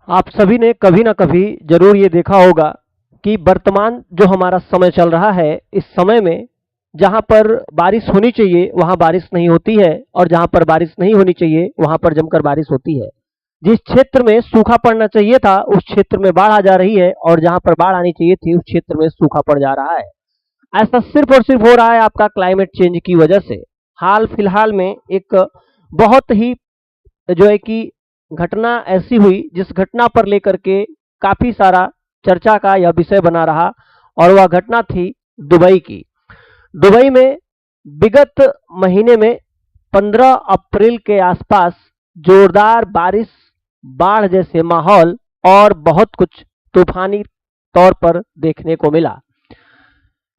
आप सभी ने कभी ना कभी जरूर ये देखा होगा कि वर्तमान जो हमारा समय चल रहा है, इस समय में जहां पर बारिश होनी चाहिए वहां बारिश नहीं होती है और जहां पर बारिश नहीं होनी चाहिए वहां पर जमकर बारिश होती है। जिस क्षेत्र में सूखा पड़ना चाहिए था उस क्षेत्र में बाढ़ आ जा रही है और जहां पर बाढ़ आनी चाहिए थी उस क्षेत्र में सूखा पड़ जा रहा है। ऐसा सिर्फ और सिर्फ हो रहा है आपका क्लाइमेट चेंज की वजह से। हाल फिलहाल में एक बहुत ही जो है कि घटना ऐसी हुई जिस घटना पर लेकर के काफी सारा चर्चा का यह विषय बना रहा और वह घटना थी दुबई की। दुबई में विगत महीने में 15 अप्रैल के आसपास जोरदार बारिश, बाढ़ जैसे माहौल और बहुत कुछ तूफानी तौर पर देखने को मिला,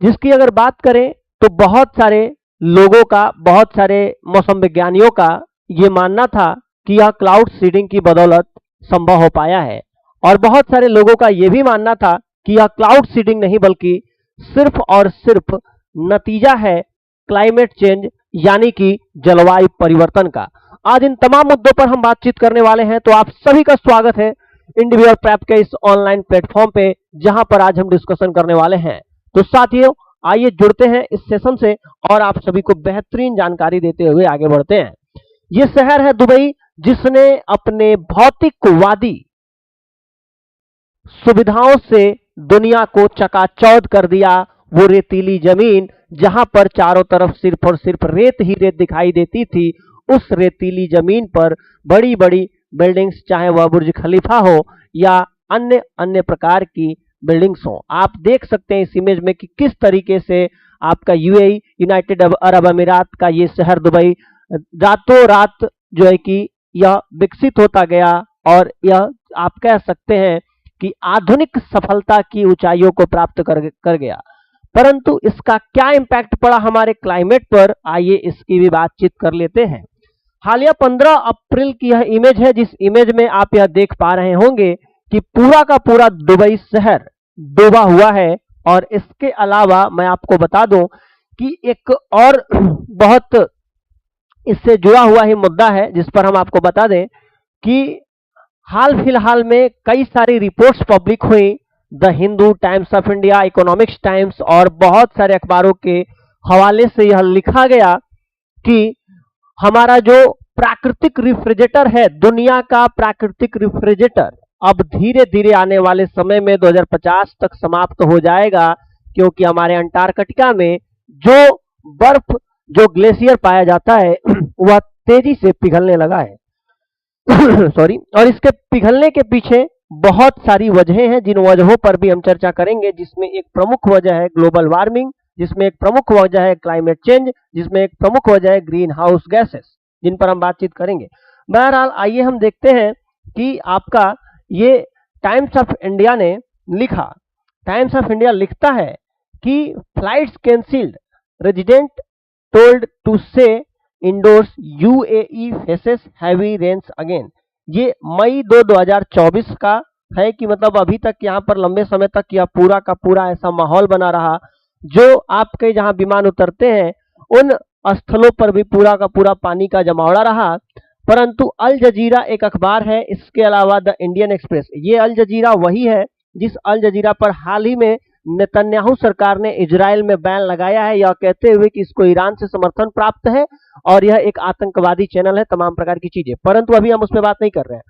जिसकी अगर बात करें तो बहुत सारे लोगों का, बहुत सारे मौसम विज्ञानियों का ये मानना था कि यह क्लाउड सीडिंग की बदौलत संभव हो पाया है और बहुत सारे लोगों का यह भी मानना था कि यह क्लाउड सीडिंग नहीं बल्कि सिर्फ और सिर्फ नतीजा है क्लाइमेट चेंज यानी कि जलवायु परिवर्तन का। आज इन तमाम मुद्दों पर हम बातचीत करने वाले हैं, तो आप सभी का स्वागत है इंडिविजुअल प्रेप के इस ऑनलाइन प्लेटफॉर्म पे, जहां पर आज हम डिस्कशन करने वाले हैं। तो साथियों, आइए जुड़ते हैं इस सेशन से और आप सभी को बेहतरीन जानकारी देते हुए आगे बढ़ते हैं। ये शहर है दुबई, जिसने अपने भौतिकवादी सुविधाओं से दुनिया को चकाचौंध कर दिया। वो रेतीली जमीन जहां पर चारों तरफ सिर्फ और सिर्फ रेत ही रेत दिखाई देती थी, उस रेतीली जमीन पर बड़ी बड़ी बिल्डिंग्स, चाहे वह बुर्ज खलीफा हो या अन्य अन्य प्रकार की बिल्डिंग्स हो। आप देख सकते हैं इस इमेज में कि किस तरीके से आपका यूएई, यूनाइटेड अरब अमीरात का ये शहर दुबई रातों रात जो है कि यह विकसित होता गया और यह आप कह सकते हैं कि आधुनिक सफलता की ऊंचाइयों को प्राप्त कर गया। परंतु इसका क्या इंपैक्ट पड़ा हमारे क्लाइमेट पर, आइए इसकी भी बातचीत कर लेते हैं। हालिया 15 अप्रैल की यह इमेज है, जिस इमेज में आप यह देख पा रहे होंगे कि पूरा का पूरा दुबई शहर डूबा हुआ है। और इसके अलावा मैं आपको बता दूं कि एक और बहुत इससे जुड़ा हुआ ही मुद्दा है जिस पर हम आपको बता दें कि हाल फिलहाल में कई सारी रिपोर्ट्स पब्लिक हुई, the Hindu, times of India, economics times और बहुत सारे अखबारों के हवाले से यह लिखा गया कि हमारा जो प्राकृतिक रेफ्रिजरेटर है, दुनिया का प्राकृतिक रेफ्रिजरेटर, अब धीरे धीरे आने वाले समय में 2050 तक समाप्त हो जाएगा, क्योंकि हमारे अंटार्कटिका में जो बर्फ, जो ग्लेशियर पाया जाता है वह तेजी से पिघलने लगा है सॉरी। और इसके पिघलने के पीछे बहुत सारी वजहें हैं, जिन वजहों पर भी हम चर्चा करेंगे, जिसमें एक प्रमुख वजह है ग्लोबल वार्मिंग, जिसमें एक प्रमुख वजह है क्लाइमेट चेंज, जिसमें एक प्रमुख वजह है ग्रीन हाउस गैसेस, जिन पर हम बातचीत करेंगे। बहरहाल आइए हम देखते हैं कि आपका ये टाइम्स ऑफ इंडिया ने लिखा। टाइम्स ऑफ इंडिया लिखता है कि flights cancelled, resident told to stay indoors, UAE faces heavy rains again. ये मई 2024 का है कि मतलब अभी तक यहाँ पर लंबे समय तक यह पूरा का पूरा ऐसा माहौल बना रहा, जो आपके जहां विमान उतरते हैं उन स्थलों पर भी पूरा का पूरा पानी का जमावड़ा रहा। परंतु अल जजीरा एक अखबार है, इसके अलावा द इंडियन एक्सप्रेस, ये अल जजीरा वही है जिस अल जजीरा पर हाल ही में नेतन्याहू सरकार ने इजराइल में बैन लगाया है, यह कहते हुए कि इसको ईरान से समर्थन प्राप्त है और यह एक आतंकवादी चैनल है, तमाम प्रकार की चीजें। परंतु अभी हम उसमें बात नहीं कर रहे हैं।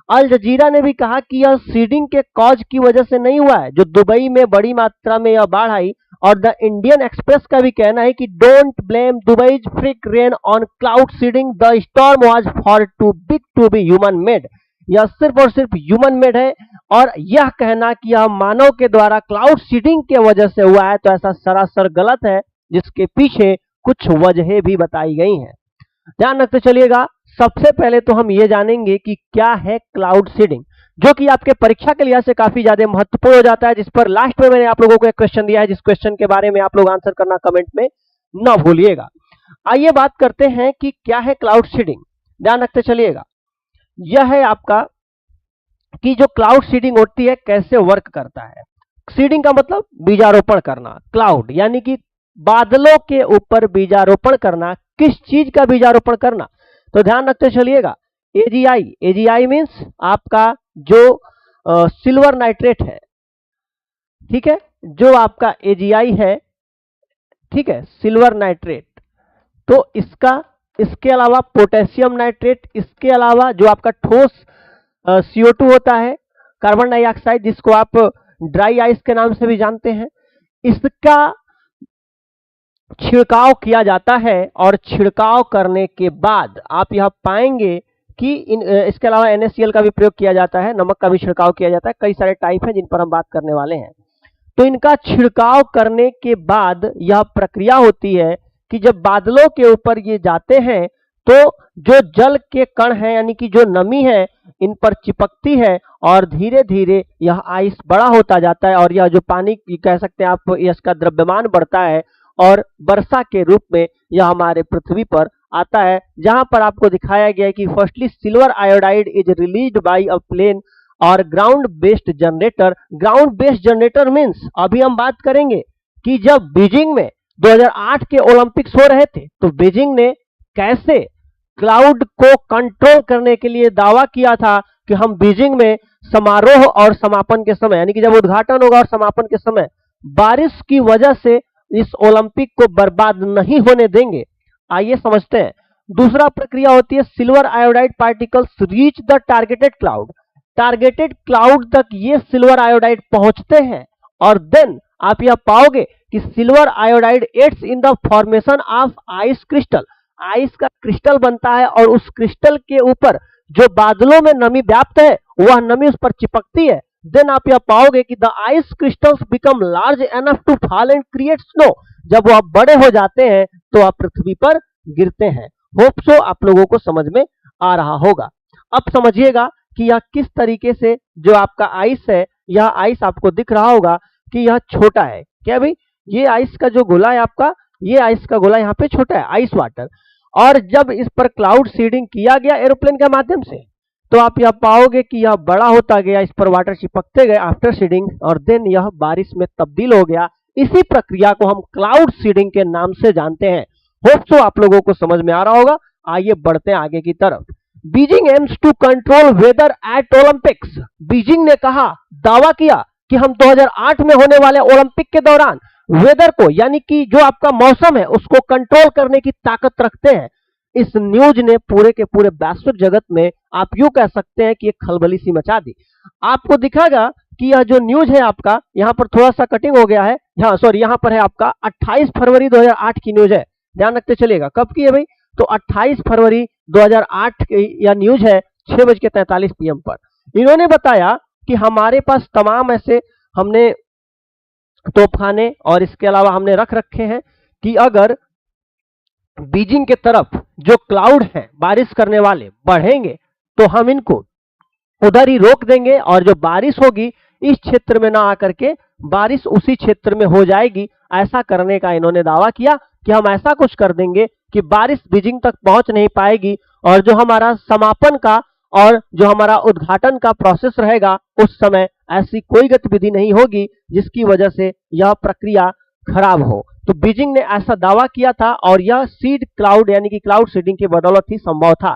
अल जजीरा ने भी कहा कि यह सीडिंग के कॉज की वजह से नहीं हुआ है, जो दुबई में बड़ी मात्रा में यह बाढ़ आई। और द इंडियन एक्सप्रेस का भी कहना है कि don't blame Dubai's freak rain on cloud seeding, the storm was far too big to be human made. यह सिर्फ और सिर्फ ह्यूमन मेड है और यह कहना कि यह मानव के द्वारा क्लाउड सीडिंग के वजह से हुआ है, तो ऐसा सरासर गलत है, जिसके पीछे कुछ वजहें भी बताई गई हैं। ध्यान रखते चलिएगा। सबसे पहले तो हम ये जानेंगे कि क्या है क्लाउड सीडिंग, जो कि आपके परीक्षा के लिहाज से काफी ज्यादा महत्वपूर्ण हो जाता है, जिस पर लास्ट में मैंने आप लोगों को एक क्वेश्चन दिया है, जिस क्वेश्चन के बारे में आप लोग आंसर करना कमेंट में न भूलिएगा। आइए बात करते हैं कि क्या है क्लाउड सीडिंग। ध्यान रखते चलिएगा। यह है आपका कि जो क्लाउड सीडिंग होती है कैसे वर्क करता है। सीडिंग का मतलब बीजारोपण करना, क्लाउड यानी कि बादलों के ऊपर बीजारोपण करना। किस चीज का बीजारोपण करना, तो ध्यान रखते चलिएगा। एजीआई, एजीआई मीन्स आपका जो सिल्वर नाइट्रेट है, ठीक है, जो आपका AgI है, ठीक है, सिल्वर नाइट्रेट। तो इसके अलावा पोटेशियम नाइट्रेट, इसके अलावा जो आपका ठोस CO2 होता है, कार्बन डाइऑक्साइड, जिसको आप ड्राई आइस के नाम से भी जानते हैं, इसका छिड़काव किया जाता है। और छिड़काव करने के बाद आप यह पाएंगे कि इसके अलावा NaCl का भी प्रयोग किया जाता है, नमक का भी छिड़काव किया जाता है। कई सारे टाइप हैं जिन पर हम बात करने वाले हैं। तो इनका छिड़काव करने के बाद यह प्रक्रिया होती है कि जब बादलों के ऊपर ये जाते हैं तो जो जल के कण हैं, यानी कि जो नमी है, इन पर चिपकती है और धीरे धीरे यह आइस बड़ा होता जाता है। और यह जो पानी कह सकते हैं आप, इसका द्रव्यमान बढ़ता है और वर्षा के रूप में यह हमारे पृथ्वी पर आता है, जहां पर आपको दिखाया गया है कि firstly silver iodide is released by a plane और ground based generator. Ground based generator means अभी हम बात करेंगे कि जब बीजिंग में 2008 के ओलंपिक्स हो रहे थे तो बीजिंग ने कैसे क्लाउड को कंट्रोल करने के लिए दावा किया था कि हम बीजिंग में समारोह और समापन के समय, यानी कि जब उद्घाटन होगा और समापन के समय बारिश की वजह से इस ओलंपिक को बर्बाद नहीं होने देंगे। आइए समझते हैं। दूसरा प्रक्रिया होती है silver iodide particles reach the targeted cloud. Targeted cloud तक ये सिल्वर आयोडाइड पहुंचते हैं और देन आप यह पाओगे कि silver iodide aids in the formation of ice crystal. Ice का क्रिस्टल बनता है और उस क्रिस्टल के ऊपर जो बादलों में नमी व्याप्त है वह नमी उस पर चिपकती है। देन आप यह पाओगे कि the ice crystals become large enough to fall and create snow. जब वह बड़े हो जाते हैं तो आप पृथ्वी पर गिरते हैं। होप सो आप लोगों को समझ में आ रहा होगा। अब समझिएगा कि यह किस तरीके से जो आपका आइस है, यह आइस आपको दिख रहा होगा कि यह छोटा है। क्या भाई, ये आइस का जो गोला है आपका, ये आइस का गोला यहाँ पे छोटा है, आइस वाटर। और जब इस पर क्लाउड सीडिंग किया गया एरोप्लेन के माध्यम से तो आप यह पाओगे कि यह बड़ा होता गया, इस पर वाटर चिपकते गए आफ्टर सीडिंग और देन यह बारिश में तब्दील हो गया। इसी प्रक्रिया को हम क्लाउड सीडिंग के नाम से जानते हैं। होप सो आप लोगों को समझ में आ रहा होगा। आइए बढ़ते हैं आगे की तरफ। Beijing aims to control weather at Olympics. Beijing ने कहा, दावा किया कि हम 2008 में होने वाले ओलंपिक के दौरान वेदर को, यानी कि जो आपका मौसम है, उसको कंट्रोल करने की ताकत रखते हैं। इस न्यूज ने पूरे के पूरे वैश्विक जगत में आप यूं कह सकते हैं कि एक खलबली सी मचा दी। आपको दिखागा कि यह जो न्यूज है आपका, यहां पर थोड़ा सा कटिंग हो गया है, हाँ सॉरी, यहां पर है आपका 28 फरवरी 2008 की न्यूज है, ध्यान रखते चलिएगा। कब की है भाई? तो 28 फरवरी 2008 की यह न्यूज है, 6:43 PM पर। इन्होंने बताया कि हमारे पास तमाम ऐसे हमने तोपखाने और इसके अलावा हमने रख रखे हैं कि अगर बीजिंग के तरफ जो क्लाउड है बारिश करने वाले बढ़ेंगे तो हम इनको उधर ही रोक देंगे और जो बारिश होगी इस क्षेत्र में ना आकर के बारिश उसी क्षेत्र में हो जाएगी। ऐसा करने का इन्होंने दावा किया कि हम ऐसा कुछ कर देंगे कि बारिश बीजिंग तक पहुंच नहीं पाएगी और जो हमारा समापन का और जो हमारा उद्घाटन का प्रोसेस रहेगा उस समय ऐसी कोई गतिविधि नहीं होगी जिसकी वजह से यह प्रक्रिया खराब हो। तो बीजिंग ने ऐसा दावा किया था और यह सीड क्लाउड यानी कि क्लाउड सीडिंग की बदौलत ही संभव था।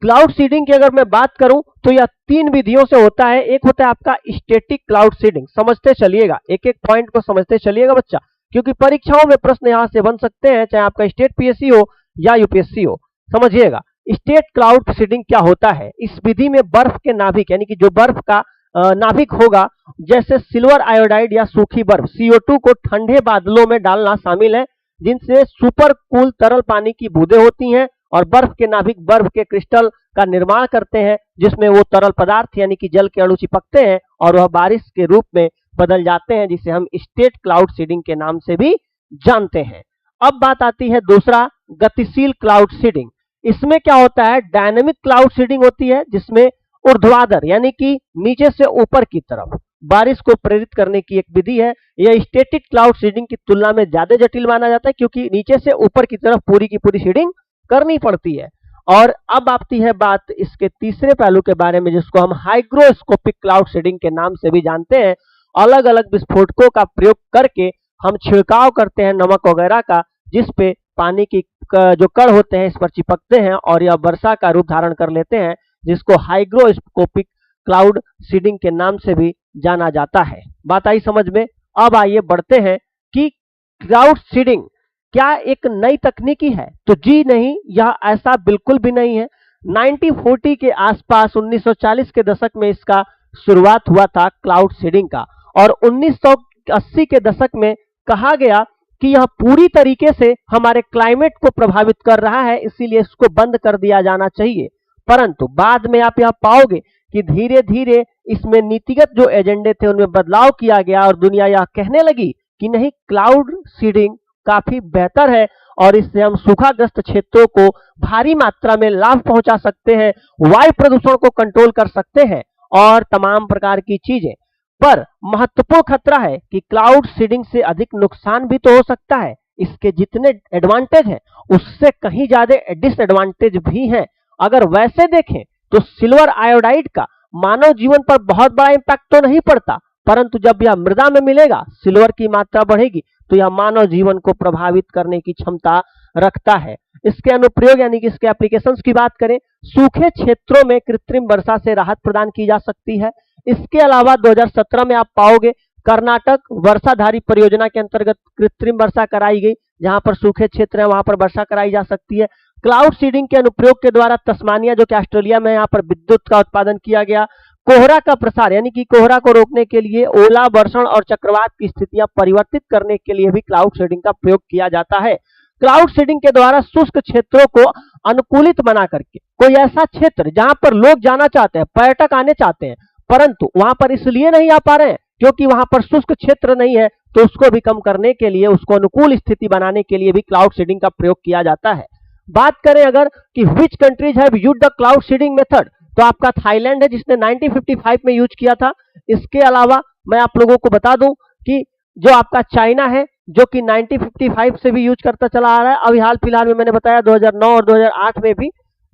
क्लाउड सीडिंग की अगर मैं बात करूं तो यह 3 विधियों से होता है। एक होता है आपका स्टैटिक क्लाउड सीडिंग। समझते चलिएगा, एक एक पॉइंट को समझते चलिएगा बच्चा, क्योंकि परीक्षाओं में प्रश्न यहां से बन सकते हैं, चाहे आपका स्टेट PSC हो या UPSC हो। समझिएगा स्टेट क्लाउड सीडिंग क्या होता है। इस विधि में बर्फ के नाभिक यानी कि जो बर्फ का नाभिक होगा, जैसे सिल्वर आयोडाइड या सूखी बर्फ CO2 को ठंडे बादलों में डालना शामिल है, जिनसे सुपर कूल तरल पानी की बूंदें होती हैं और बर्फ के नाभिक बर्फ के क्रिस्टल का निर्माण करते हैं, जिसमें वो तरल पदार्थ यानी कि जल के अणु चिपकते हैं और वह बारिश के रूप में बदल जाते हैं, जिसे हम स्टेट क्लाउड सीडिंग के नाम से भी जानते हैं। अब बात आती है दूसरा, गतिशील क्लाउड सीडिंग। इसमें क्या होता है, डायनेमिक क्लाउड सीडिंग होती है, जिसमें ऊर्ध्वाधर यानी कि नीचे से ऊपर की तरफ बारिश को प्रेरित करने की एक विधि है। यह स्टैटिक क्लाउड सीडिंग की तुलना में ज्यादा जटिल माना जाता है, क्योंकि नीचे से ऊपर की तरफ पूरी की पूरी सीडिंग करनी पड़ती है। और अब आती है बात इसके तीसरे पहलू के बारे में, जिसको हम हाइग्रोस्कोपिक क्लाउड सीडिंग के नाम से भी जानते हैं। अलग अलग विस्फोटकों का प्रयोग करके हम छिड़काव करते हैं नमक वगैरह का, जिस पे पानी की जो कण होते हैं इस पर चिपकते हैं और यह वर्षा का रूप धारण कर लेते हैं, जिसको हाइग्रोस्कोपिक क्लाउड सीडिंग के नाम से भी जाना जाता है। बात आई समझ में। अब आइए बढ़ते हैं कि क्लाउड सीडिंग क्या एक नई तकनीकी है? तो जी नहीं, यह ऐसा बिल्कुल भी नहीं है। 1940 के आसपास 1940 के दशक में इसका शुरुआत हुआ था क्लाउड सीडिंग का, और 1980 के दशक में कहा गया कि यह पूरी तरीके से हमारे क्लाइमेट को प्रभावित कर रहा है, इसीलिए इसको बंद कर दिया जाना चाहिए। परंतु बाद में आप यह पाओगे कि धीरे धीरे इसमें नीतिगत जो एजेंडे थे उनमें बदलाव किया गया और दुनिया यह कहने लगी कि नहीं, क्लाउड सीडिंग काफी बेहतर है और इससे हम सूखाग्रस्त क्षेत्रों को भारी मात्रा में लाभ पहुंचा सकते हैं, वायु प्रदूषण को कंट्रोल कर सकते हैं और तमाम प्रकार की चीजें। पर महत्वपूर्ण खतरा है कि क्लाउड सीडिंग से अधिक नुकसान भी तो हो सकता है। इसके जितने एडवांटेज हैं उससे कहीं ज्यादा डिसएडवांटेज भी हैं। अगर वैसे देखें तो सिल्वर आयोडाइड का मानव जीवन पर बहुत बड़ा इंपैक्ट तो नहीं पड़ता, परंतु जब यह मृदा में मिलेगा, सिल्वर की मात्रा बढ़ेगी तो यह मानव जीवन को प्रभावित करने की क्षमता रखता है। इसके अनुप्रयोग यानी कि इसके एप्लीकेशंस की बात करें, सूखे क्षेत्रों में कृत्रिम वर्षा से राहत प्रदान की जा सकती है। इसके अलावा 2017 में आप पाओगे कर्नाटक वर्षाधारी परियोजना के अंतर्गत कृत्रिम वर्षा कराई गई, जहां पर सूखे क्षेत्र है वहां पर वर्षा कराई जा सकती है। क्लाउड सीडिंग के अनुप्रयोग के द्वारा तस्मानिया जो कि ऑस्ट्रेलिया में, यहाँ पर विद्युत का उत्पादन किया गया। कोहरा का प्रसार यानी कि कोहरा को रोकने के लिए, ओला वर्षण और चक्रवात की स्थितियां परिवर्तित करने के लिए भी क्लाउड सीडिंग का प्रयोग किया जाता है। क्लाउड सीडिंग के द्वारा शुष्क क्षेत्रों को अनुकूलित बना करके कोई ऐसा क्षेत्र जहां पर लोग जाना चाहते हैं, पर्यटक आने चाहते हैं, परंतु वहां पर इसलिए नहीं आ पा रहे हैं क्योंकि वहां पर शुष्क क्षेत्र नहीं है, तो उसको भी कम करने के लिए, उसको अनुकूल स्थिति बनाने के लिए भी क्लाउड सीडिंग का प्रयोग किया जाता है। बात करें अगर कि which countries have used the cloud seeding method, तो आपका थाईलैंड है जिसने 1955 में यूज किया था। इसके अलावा मैं आप लोगों को बता दूं कि जो आपका चाइना है जो कि 1955 से भी यूज करता चला आ रहा है। अभी हाल फिलहाल में मैंने बताया 2009 और 2008 में भी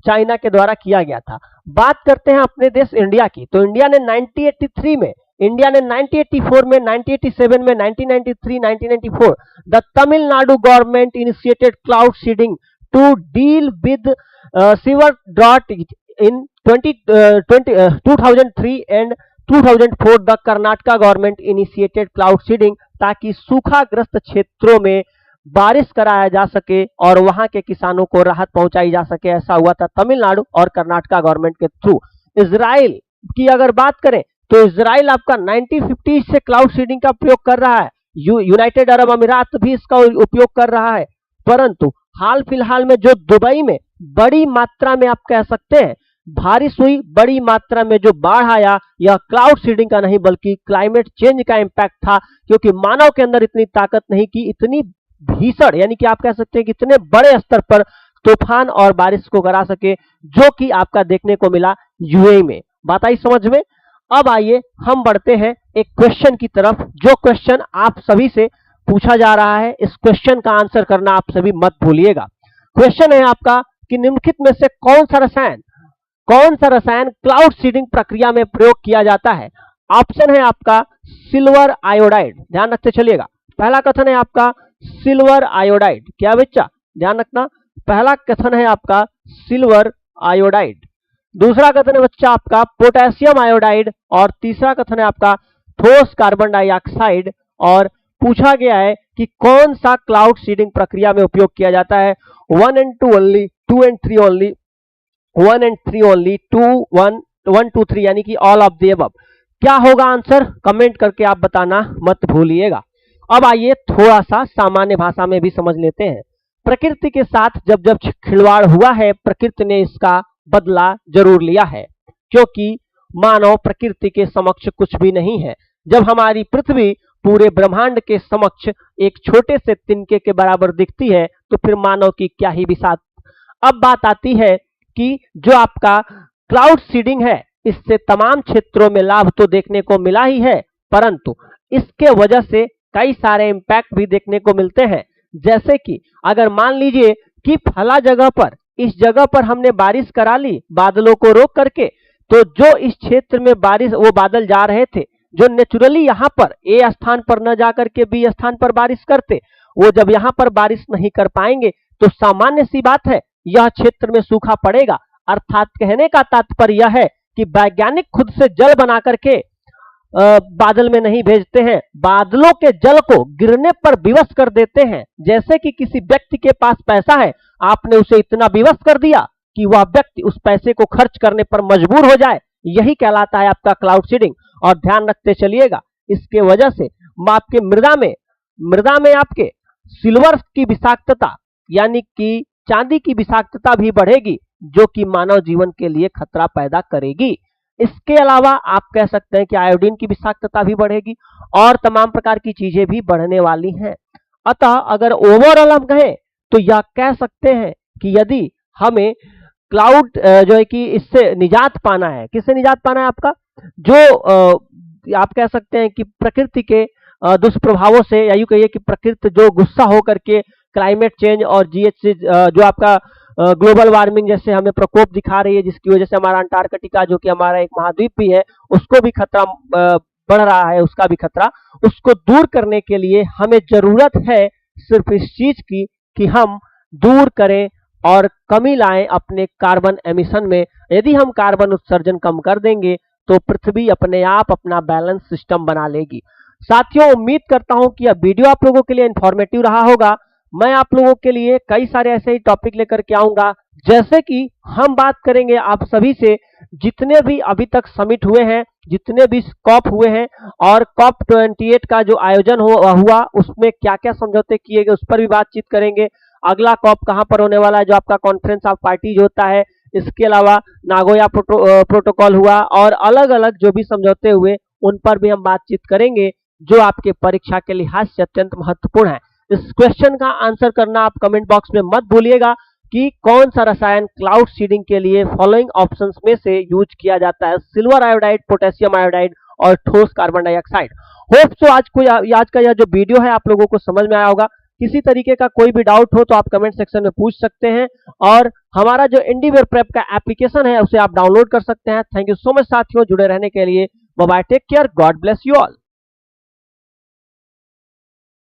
चाइना के द्वारा किया गया था। बात करते हैं अपने देश इंडिया की, तो इंडिया ने 1983 में, इंडिया ने 1984 में, 1987 में, 1993, 1994 the Tamil Nadu government initiated cloud seeding to deal with severe drought in 2003 and 2004 the Karnataka government initiated cloud seeding, ताकि सूखाग्रस्त क्षेत्रों में बारिश कराया जा सके और वहां के किसानों को राहत पहुंचाई जा सके। ऐसा हुआ था तमिलनाडु और कर्नाटका गवर्नमेंट के थ्रू। इजराइल की अगर बात करें तो इजराइल आपका 1950 से क्लाउड सीडिंग का प्रयोग कर रहा है। यूनाइटेड अरब अमीरात भी इसका उपयोग कर रहा है, परंतु हाल फिलहाल में जो दुबई में बड़ी मात्रा में आप कह सकते हैं बारिश हुई, बड़ी मात्रा में जो बाढ़ आया, यह क्लाउड सीडिंग का नहीं बल्कि क्लाइमेट चेंज का इंपैक्ट था, क्योंकि मानव के अंदर इतनी ताकत नहीं कि इतनी भीषण यानी कि आप कह सकते हैं कि इतने बड़े स्तर पर तूफान और बारिश को करा सके, जो कि आपका देखने को मिला यूएई में। बात आई समझ में। अब आइए हम बढ़ते हैं एक क्वेश्चन की तरफ, जो क्वेश्चन आप सभी से पूछा जा रहा है। इस क्वेश्चन का आंसर करना आप सभी मत भूलिएगा। क्वेश्चन है आपका कि निम्नलिखित में से कौन सा रसायन क्लाउड सीडिंग प्रक्रिया में प्रयोग किया जाता है? ऑप्शन है आपका सिल्वर आयोडाइड, ध्यान रखते चलिएगा। पहला कथन है आपका सिल्वर आयोडाइड, क्या बच्चा ध्यान रखना, पहला कथन है आपका सिल्वर आयोडाइड। दूसरा कथन है बच्चा आपका पोटेशियम आयोडाइड, और तीसरा कथन है आपका ठोस कार्बन डाइऑक्साइड। और पूछा गया है कि कौन सा क्लाउड सीडिंग प्रक्रिया में उपयोग किया जाता है? 1 and 2 only, 2 and 3 only, 1 and 3 only, 1 2 3 यानी कि ऑल ऑफ द अबव। क्या होगा आंसर? कमेंट करके आप बताना मत भूलिएगा। अब आइए थोड़ा सा सामान्य भाषा में भी समझ लेते हैं। प्रकृति के साथ जब जब खिलवाड़ हुआ है, प्रकृति ने इसका बदला जरूर लिया है, क्योंकि मानव प्रकृति के समक्ष कुछ भी नहीं है। जब हमारी पृथ्वी पूरे ब्रह्मांड के समक्ष एक छोटे से तिनके के बराबर दिखती है, तो फिर मानव की क्या ही बिसात। अब बात आती है कि जो आपका क्लाउड सीडिंग है, इससे तमाम क्षेत्रों में लाभ तो देखने को मिला ही है, परंतु इसके वजह से कई सारे इंपैक्ट भी देखने को मिलते हैं। जैसे कि अगर मान लीजिए कि फला जगह पर, इस जगह पर हमने बारिश करा ली बादलों को रोक करके, तो जो इस क्षेत्र में बारिश, वो बादल जा रहे थे जो नेचुरली यहाँ पर ए स्थान पर न जाकर के बी स्थान पर बारिश करते, वो जब यहाँ पर बारिश नहीं कर पाएंगे तो सामान्य सी बात है यह क्षेत्र में सूखा पड़ेगा। अर्थात कहने का तात्पर्य यह है कि वैज्ञानिक खुद से जल बना करके बादल में नहीं भेजते हैं, बादलों के जल को गिरने पर विवश कर देते हैं। जैसे कि किसी व्यक्ति के पास पैसा है, आपने उसे इतना विवश कर दिया कि वह व्यक्ति उस पैसे को खर्च करने पर मजबूर हो जाए, यही कहलाता है आपका क्लाउड सीडिंग। और ध्यान रखते चलिएगा, इसके वजह से आपके मृदा में आपके सिल्वर की विषाक्तता यानी कि चांदी की विषाक्तता भी बढ़ेगी, जो कि मानव जीवन के लिए खतरा पैदा करेगी। इसके अलावा आप कह सकते हैं कि आयोडीन की विषाक्तता भी बढ़ेगी और तमाम प्रकार की चीजें भी बढ़ने वाली हैं। अतः अगर ओवरऑल हम कहें तो यह कह सकते हैं कि यदि हमें क्लाउड जो है कि इससे निजात पाना है, किससे निजात पाना है आपका, जो आप कह सकते हैं कि प्रकृति के दुष्प्रभावों से, या यूं कहिए कि प्रकृति जो गुस्सा होकर के क्लाइमेट चेंज और जीएचसी जो आपका ग्लोबल वार्मिंग जैसे हमें प्रकोप दिखा रही है, जिसकी वजह से हमारा अंटार्कटिका जो कि हमारा एक महाद्वीप भी है, उसको भी खतरा बढ़ रहा है, उसका भी खतरा, उसको दूर करने के लिए हमें जरूरत है सिर्फ इस चीज की कि हम दूर करें और कमी लाएं अपने कार्बन एमिशन में। यदि हम कार्बन उत्सर्जन कम कर देंगे तो पृथ्वी अपने आप अपना बैलेंस सिस्टम बना लेगी। साथियों, उम्मीद करता हूं कि यह वीडियो आप लोगों के लिए इंफॉर्मेटिव रहा होगा। मैं आप लोगों के लिए कई सारे ऐसे ही टॉपिक लेकर के आऊंगा, जैसे कि हम बात करेंगे आप सभी से जितने भी अभी तक समिट हुए हैं, जितने भी कॉप हुए हैं और कॉप 28 का जो आयोजन हुआ उसमें क्या क्या समझौते किए गए, उस पर भी बातचीत करेंगे। अगला कॉप कहां पर होने वाला है, जो आपका कॉन्फ्रेंस ऑफ पार्टीज होता है, इसके अलावा नागोया प्रोटोकॉल हुआ और अलग अलग जो भी समझौते हुए उन पर भी हम बातचीत करेंगे, जो आपके परीक्षा के लिहाज से अत्यंत महत्वपूर्ण है। इस क्वेश्चन का आंसर करना आप कमेंट बॉक्स में मत भूलिएगा कि कौन सा रसायन क्लाउड सीडिंग के लिए फॉलोइंग ऑप्शंस में से यूज किया जाता है, सिल्वर आयोडाइड, पोटेशियम आयोडाइड और ठोस कार्बन डाइऑक्साइड। होप सो आज का यह जो वीडियो है आप लोगों को समझ में आया होगा। किसी तरीके का कोई भी डाउट हो तो आप कमेंट सेक्शन में पूछ सकते हैं और हमारा जो इंडिवेयर प्रेप का एप्लीकेशन है उसे आप डाउनलोड कर सकते हैं। थैंक यू सो मच साथियों, जुड़े रहने के लिए। Bye bye, take care, God bless you all.